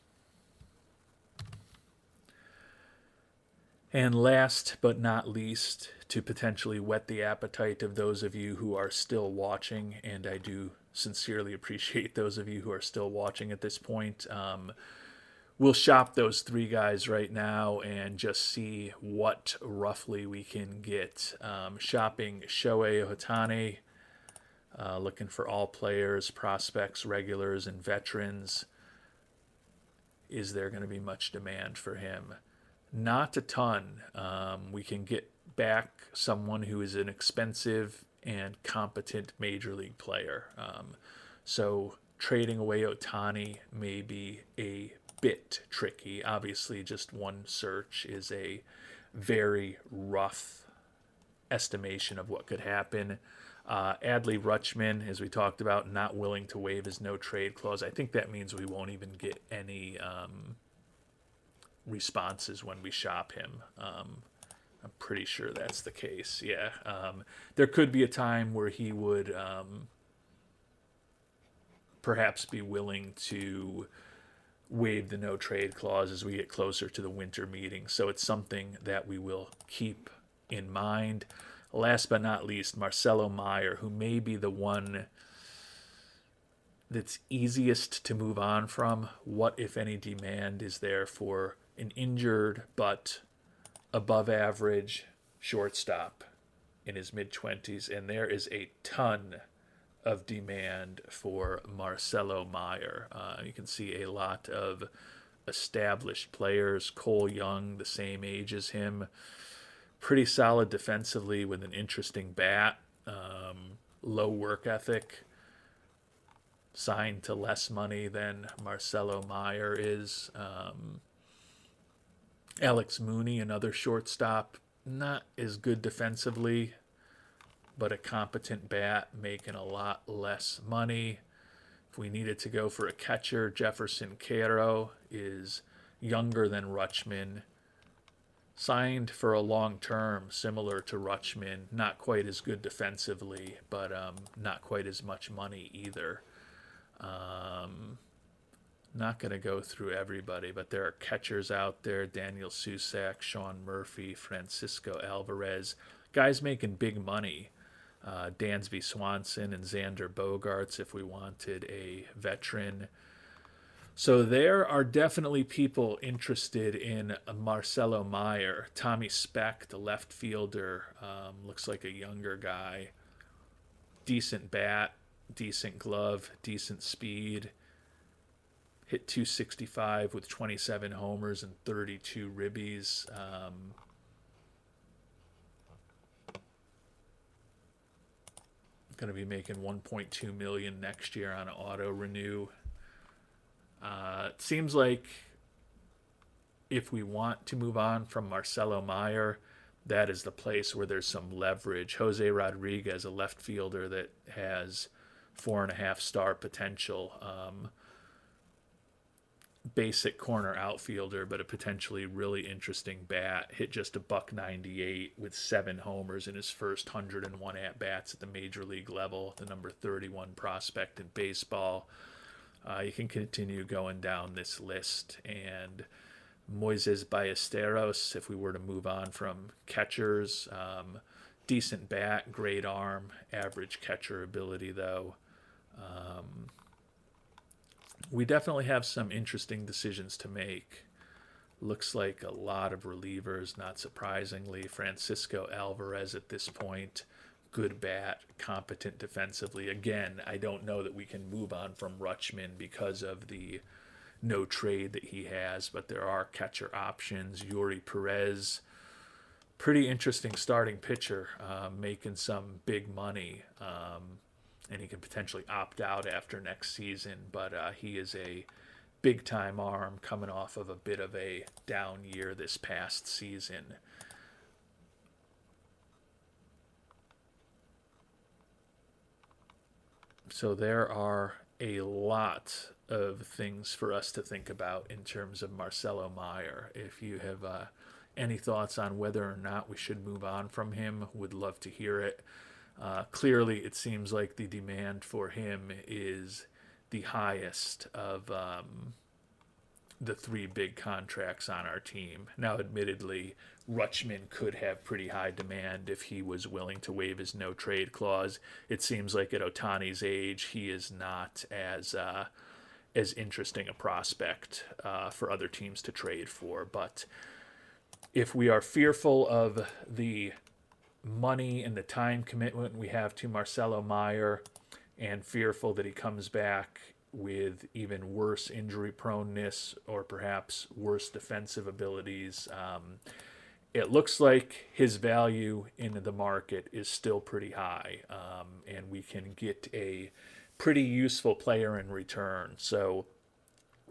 And last but not least, to potentially whet the appetite of those of you who are still watching, and I do sincerely appreciate those of you who are still watching at this point, we'll shop those 3 guys right now and just see what roughly we can get. Shopping Shohei Ohtani, looking for all players, prospects, regulars, and veterans. Is there going to be much demand for him? Not a ton. We can get back someone who is inexpensive and competent major league player. So trading away Ohtani may be a bit tricky. Obviously, just one search is a very rough estimation of what could happen. Adley Rutschman, as we talked about, not willing to waive his no trade clause. I think that means we won't even get any responses when we shop him. I'm pretty sure that's the case. Yeah. There could be a time where he would perhaps be willing to waive the no trade clause as we get closer to the winter meeting. So it's something that we will keep in mind. Last but not least, Marcelo Meyer, who may be the one that's easiest to move on from. What, if any, demand is there for an injured but above average shortstop in his mid-20s? And there is a ton of demand for Marcelo Meyer. You can see a lot of established players. Cole Young, the same age as him. Pretty solid defensively with an interesting bat. Low work ethic. Signed to less money than Marcelo Meyer is. Alex Mooney, another shortstop. Not as good defensively, but a competent bat, making a lot less money. If we needed to go for a catcher, Jefferson Quero is younger than Rutschman. Signed for a long term, similar to Rutschman. Not quite as good defensively, but not quite as much money either. Not going to go through everybody, but there are catchers out there. Daniel Susac, Sean Murphy, Francisco Alvarez. Guys making big money. Dansby Swanson and Xander Bogaerts if we wanted a veteran. So there are definitely people interested in Marcelo Meyer. Tommy Speck, the left fielder, looks like a younger guy. Decent bat, decent glove, decent speed. Hit 265 with 27 homers and 32 ribbies. Going to be making $1.2 million next year on an auto renew. It seems like if we want to move on from Marcelo Meyer, that is the place where there's some leverage. Jose Rodriguez, a left fielder that has 4.5-star potential. Basic corner outfielder, but a potentially really interesting bat. Hit just a $198 with 7 homers in his first 101 at-bats at the major league level, the number 31 prospect in baseball. You can continue going down this list. And Moises Ballesteros, if we were to move on from catchers, decent bat, great arm, average catcher ability though. We definitely have some interesting decisions to make. Looks like a lot of relievers, not surprisingly. Francisco Alvarez at this point, good bat, competent defensively. Again, I don't know that we can move on from Rutschman because of the no trade that he has, but there are catcher options. Yuri Perez, pretty interesting starting pitcher, making some big money. And he can potentially opt out after next season, but he is a big-time arm coming off of a bit of a down year this past season. So there are a lot of things for us to think about in terms of Marcelo Meyer. If you have any thoughts on whether or not we should move on from him, would love to hear it. Clearly, it seems like the demand for him is the highest of the 3 big contracts on our team. Now, admittedly, Rutschman could have pretty high demand if he was willing to waive his no-trade clause. It seems like at Ohtani's age, he is not as interesting a prospect for other teams to trade for. But if we are fearful of the money and the time commitment we have to Marcelo Meyer and fearful that he comes back with even worse injury proneness or perhaps worse defensive abilities, it looks like his value in the market is still pretty high, and we can get a pretty useful player in return. So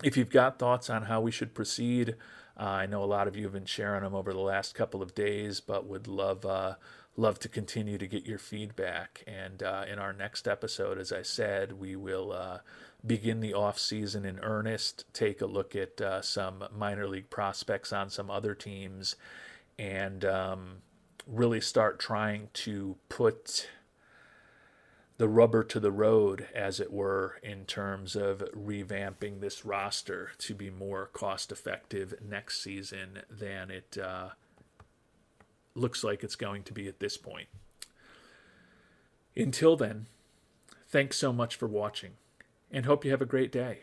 if you've got thoughts on how we should proceed, I know a lot of you have been sharing them over the last couple of days, but would love to continue to get your feedback. And in our next episode, as I said, we will begin the off season in earnest, take a look at some minor league prospects on some other teams, and really start trying to put the rubber to the road, as it were, in terms of revamping this roster to be more cost effective next season than it looks like it's going to be at this point. Until then, thanks so much for watching, and hope you have a great day.